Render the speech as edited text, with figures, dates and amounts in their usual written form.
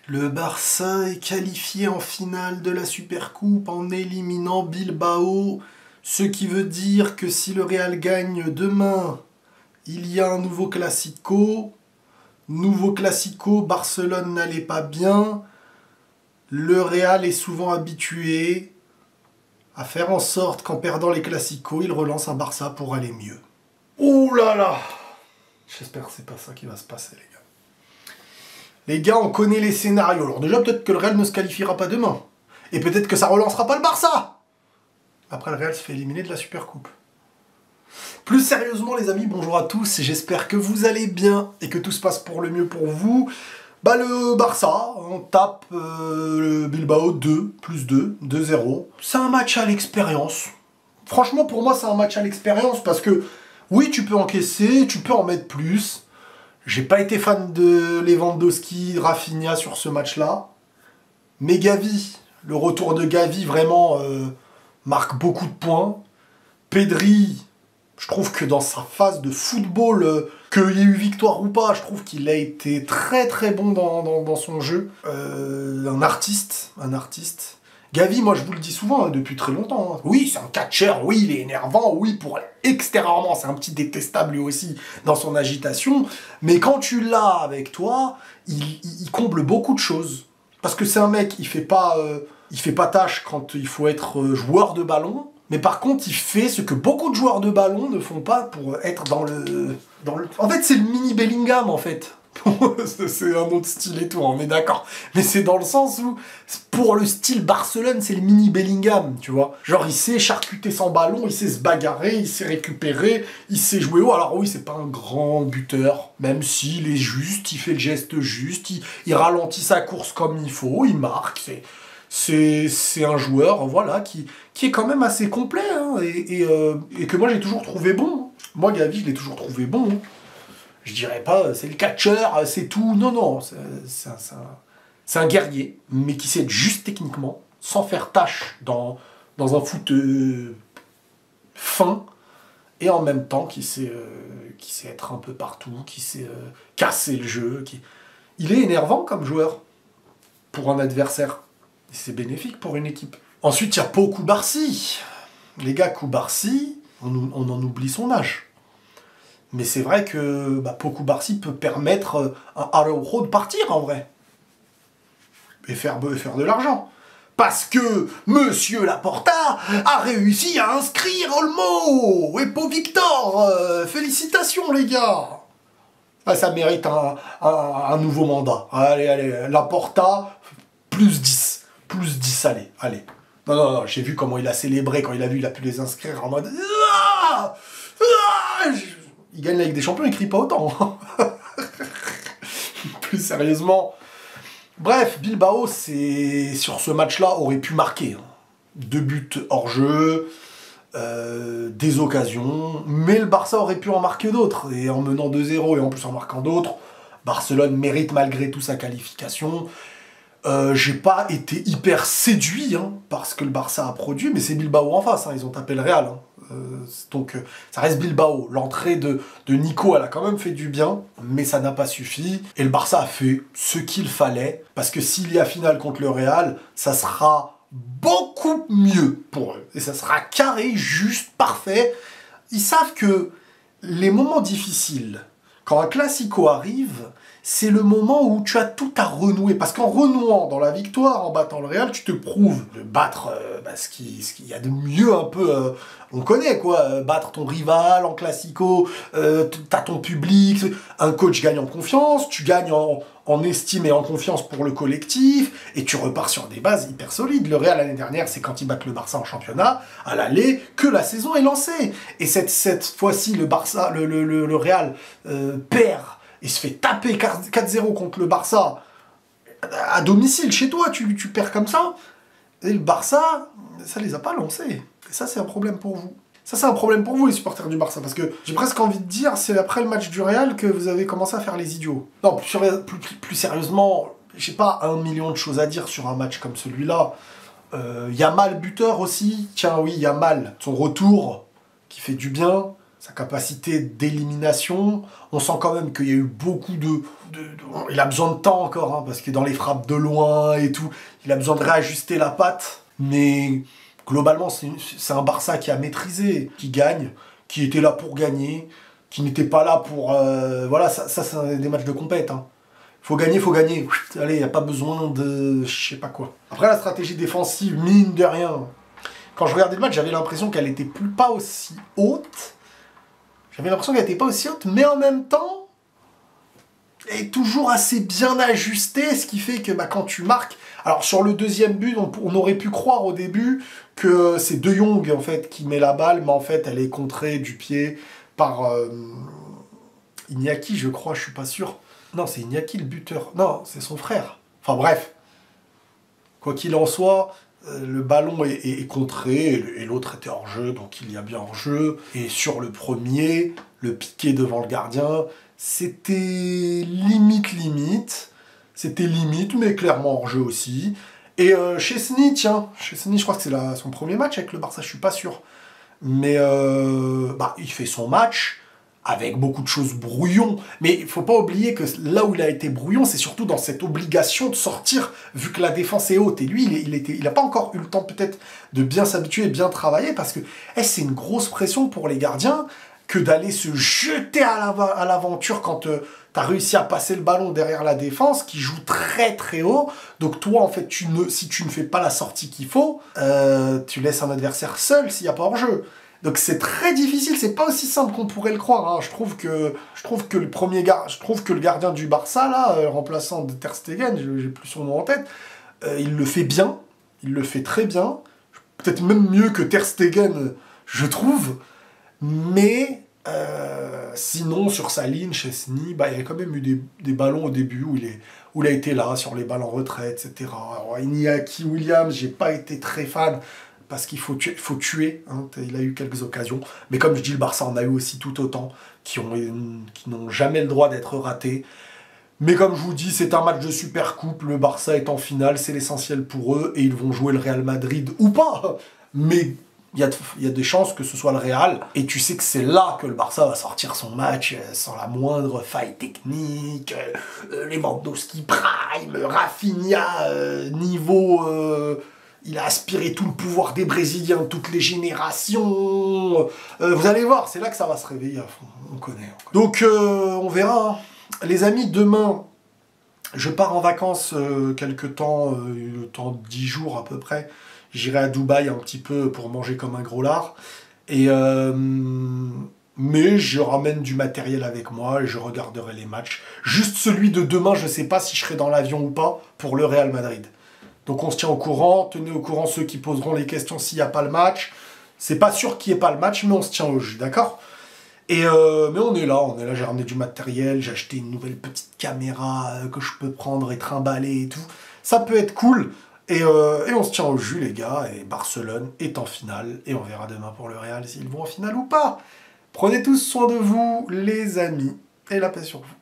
Le Barça est qualifié en finale de la Supercoupe en éliminant Bilbao, ce qui veut dire que si le Real gagne demain, il y a un nouveau Classico. Nouveau Classico, Barcelone n'allait pas bien. Le Real est souvent habitué à faire en sorte qu'en perdant les Classicos, il relance un Barça pour aller mieux. Ouh là là! J'espère que c'est pas ça qui va se passer, les gars. Les gars, on connaît les scénarios. Alors déjà, peut-être que le Real ne se qualifiera pas demain. Et peut-être que ça relancera pas le Barça. Après, le Real se fait éliminer de la Supercoupe. Plus sérieusement, les amis, bonjour à tous. J'espère que vous allez bien et que tout se passe pour le mieux pour vous. Bah, le Barça, on tape le Bilbao 2+2, 2-0. C'est un match à l'expérience. Franchement, pour moi, c'est un match à l'expérience parce que, oui, tu peux encaisser, tu peux en mettre plus. J'ai pas été fan de Lewandowski, Rafinha sur ce match-là. Mais Gavi, le retour de Gavi, vraiment, marque beaucoup de points. Pedri, je trouve que dans sa phase de football, qu'il y ait eu victoire ou pas, je trouve qu'il a été très très bon dans son jeu. Un artiste. Gavi, moi je vous le dis souvent, hein, depuis très longtemps. Hein. Oui, c'est un catcheur, oui, il est énervant, oui, pour extérieurement, c'est un petit détestable lui aussi dans son agitation. Mais quand tu l'as avec toi, il comble beaucoup de choses. Parce que c'est un mec, il fait pas tâche quand il faut être joueur de ballon. Mais par contre, il fait ce que beaucoup de joueurs de ballon ne font pas pour être dans le... En fait, c'est le mini Bellingham, en fait. C'est un autre style et tout, on est d'accord. Mais c'est dans le sens où, pour le style Barcelone, c'est le mini Bellingham, tu vois. Genre, il sait charcuter son ballon, il sait se bagarrer, il sait récupérer, il sait jouer haut. Alors oui, c'est pas un grand buteur, même s'il est juste, il fait le geste juste, il ralentit sa course comme il faut, il marque, c'est un joueur, voilà, qui est quand même assez complet, hein, et que moi j'ai toujours trouvé bon. Moi, Gavi, je l'ai toujours trouvé bon. Je dirais pas, c'est le catcheur, c'est tout. Non, non, c'est un guerrier, mais qui sait être juste techniquement, sans faire tâche dans un foot fin, et en même temps qui sait être un peu partout, qui sait casser le jeu. Il est énervant comme joueur pour un adversaire. C'est bénéfique pour une équipe. Ensuite, il y a Pau Cubarsí. Les gars, Cubarsí, on en oublie son âge. Mais c'est vrai que Pau Cubarsí peut permettre à Araujo de partir, en vrai. Et faire de l'argent. Parce que Monsieur Laporta a réussi à inscrire Olmo et Pau Victor. Félicitations, les gars. Ah, ça mérite un nouveau mandat. Allez, Laporta, plus 10. Plus 10, allez. Non, j'ai vu comment il a célébré quand il a vu, il a pu les inscrire en mode... Il gagne la Ligue des Champions, il crie pas autant. Plus sérieusement. Bref, Bilbao, sur ce match-là, aurait pu marquer. 2 buts hors jeu, des occasions, mais le Barça aurait pu en marquer d'autres. Et en menant 2-0 et en plus en marquant d'autres, Barcelone mérite malgré tout sa qualification. J'ai pas été hyper séduit par ce que le Barça a produit, mais c'est Bilbao en face, ils ont tapé le Real. Donc ça reste Bilbao. L'entrée de Nico, elle a quand même fait du bien, mais ça n'a pas suffi. Et le Barça a fait ce qu'il fallait, parce que s'il y a finale contre le Real, ça sera beaucoup mieux pour eux. Et ça sera carré, juste, parfait. Ils savent que les moments difficiles, quand un Classico arrive, c'est le moment où tu as tout à renouer. Parce qu'en renouant dans la victoire, en battant le Real, tu te prouves de battre ce qu'il y a de mieux un peu. On connaît quoi, battre ton rival en Classico, t'as ton public, un coach gagne en confiance, tu gagnes en estime et en confiance pour le collectif, et tu repars sur des bases hyper solides. Le Real l'année dernière, c'est quand ils battent le Barça en championnat, à l'aller, que la saison est lancée. Et cette fois-ci, le Real perd. Il se fait taper 4-0 contre le Barça à domicile, chez toi, tu perds comme ça. Et le Barça, ça les a pas lancés. Et ça, c'est un problème pour vous. Ça, c'est un problème pour vous, les supporters du Barça, parce que j'ai presque envie de dire, c'est après le match du Real que vous avez commencé à faire les idiots. Non, plus sérieusement, j'ai pas 1 million de choses à dire sur un match comme celui-là. Yamal buteur aussi. Tiens, oui, Yamal, son retour qui fait du bien. sa capacité d'élimination. On sent quand même qu'il y a eu beaucoup il a besoin de temps encore, hein, parce que dans les frappes de loin et tout, il a besoin de réajuster la patte. Mais globalement, c'est un Barça qui a maîtrisé, qui gagne, qui était là pour gagner, qui n'était pas là pour... voilà, ça c'est des matchs de compète. Hein. Faut gagner, faut gagner. Allez, il n'y a pas besoin de... je sais pas quoi. Après, la stratégie défensive, mine de rien. Quand je regardais le match, j'avais l'impression qu'elle n'était pas aussi haute. J'avais l'impression qu'elle n'était pas aussi haute, mais en même temps, elle est toujours assez bien ajustée, ce qui fait que quand tu marques... Alors, sur le deuxième but, on aurait pu croire au début que c'est De Jong, en fait, qui met la balle, mais en fait, elle est contrée du pied par Iñaki, je crois, je suis pas sûr. Non, c'est Iñaki le buteur. Non, c'est son frère. Enfin, bref. Quoi qu'il en soit... le ballon est contré et l'autre était hors jeu, donc il y a bien hors jeu. Et sur le premier, le piqué devant le gardien, c'était limite. C'était limite, mais clairement hors jeu aussi. Et Chesney, tiens, Chesney, je crois que c'est son premier match avec le Barça, je suis pas sûr. Mais il fait son match. Avec beaucoup de choses brouillon. Mais il faut pas oublier que là où il a été brouillon, c'est surtout dans cette obligation de sortir, vu que la défense est haute. Et lui, il a pas encore eu le temps peut-être de bien s'habituer et bien travailler, parce que c'est une grosse pression pour les gardiens que d'aller se jeter à l'aventure quand tu as réussi à passer le ballon derrière la défense, qui joue très très haut. Donc toi, en fait, si tu ne fais pas la sortie qu'il faut, tu laisses un adversaire seul s'il n'y a pas hors-jeu. Donc c'est très difficile, c'est pas aussi simple qu'on pourrait le croire. Hein. Je trouve que le gardien du Barça, là, remplaçant de Ter Stegen, j'ai plus son nom en tête, il le fait bien, il le fait très bien, peut-être même mieux que Ter Stegen, je trouve. Mais sinon, sur sa ligne, Chesney, il y a quand même eu des ballons au début où il a été là, sur les balles en retrait, etc. Alors, Iñaki Williams, j'ai pas été très fan. Parce qu'il faut tuer, hein. Il a eu quelques occasions. Mais comme je dis, le Barça en a eu aussi tout autant, qui n'ont jamais le droit d'être ratés. Mais comme je vous dis, c'est un match de super coupe, le Barça est en finale, c'est l'essentiel pour eux, et ils vont jouer le Real Madrid ou pas. Mais il y a des chances que ce soit le Real, et tu sais que c'est là que le Barça va sortir son match, sans la moindre faille technique, Lewandowski prime, Rafinha, niveau... il a aspiré tout le pouvoir des Brésiliens de toutes les générations. Vous allez voir, c'est là que ça va se réveiller à fond. On connaît. Donc, on verra. Hein. Les amis, demain, je pars en vacances quelque temps, le temps de 10 jours à peu près. J'irai à Dubaï un petit peu pour manger comme un gros lard. Mais je ramène du matériel avec moi et je regarderai les matchs. Juste celui de demain, je ne sais pas si je serai dans l'avion ou pas pour le Real Madrid. Donc on se tient au courant, tenez au courant ceux qui poseront les questions s'il n'y a pas le match. C'est pas sûr qu'il n'y ait pas le match, mais on se tient au jus, d'accord ? Mais on est là, j'ai ramené du matériel, j'ai acheté une nouvelle petite caméra que je peux prendre et trimballer et tout. Ça peut être cool, et on se tient au jus les gars, et Barcelone est en finale, et on verra demain pour le Real s'ils vont en finale ou pas. Prenez tous soin de vous les amis, et la paix sur vous.